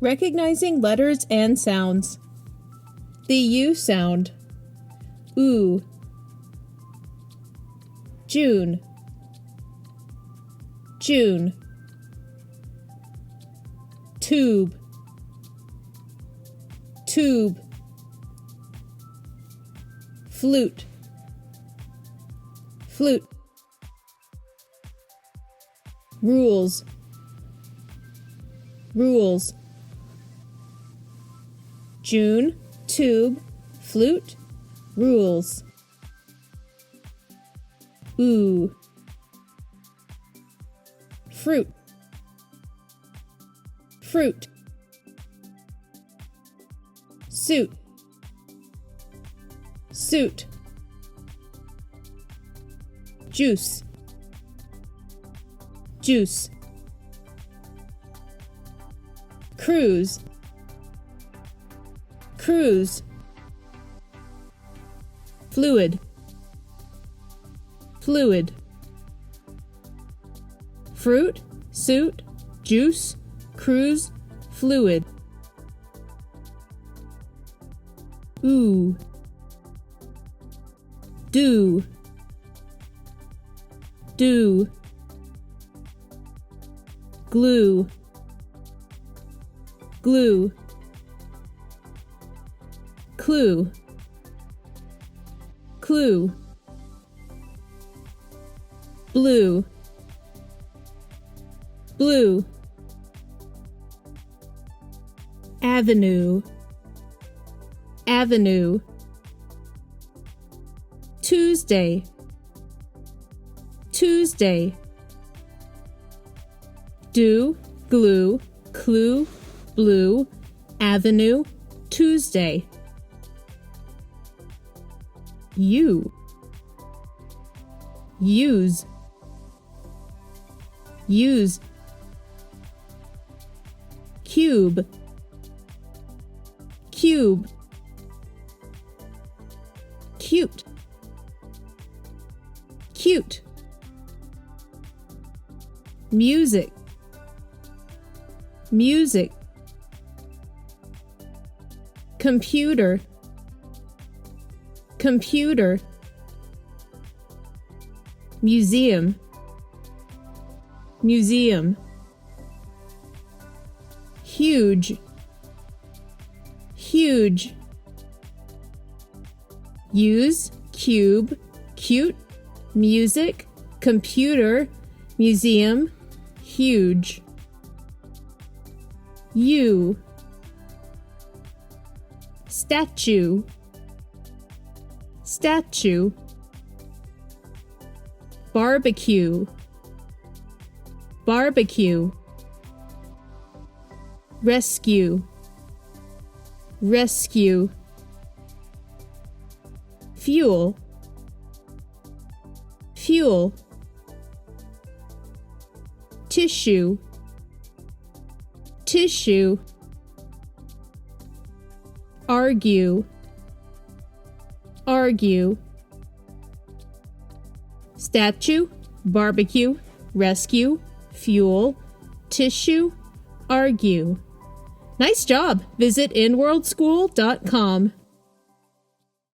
Recognizing letters and sounds. The U sound. Oo. June. June. Tube. Tube. Flute. Flute. Rules. Rules. June, tube, flute, rules. Ooh. Fruit. Fruit. Suit. Suit. Juice. Juice. Cruise. Cruise. Fluid. Fluid. Fruit, suit, juice, cruise, fluid. Ooh. Do. Do. Glue. Glue. Clue. Clue. Blue. Blue. Avenue. Avenue. Tuesday. Tuesday. Do, glue, clue, blue, avenue, Tuesday. You. Use. Use. Cube. Cube. Cute. Cute. Music. Music. Computer. Computer. Museum. Museum. Huge. Huge. Use, cube, cute, music, computer, museum, huge. You. Statue. Statue. Barbecue. Barbecue. Rescue. Rescue. Fuel. Fuel. Tissue. Tissue. Argue. Argue. Statue, barbecue, rescue, fuel, tissue, argue. Nice job! Visit InWorldSchool.com.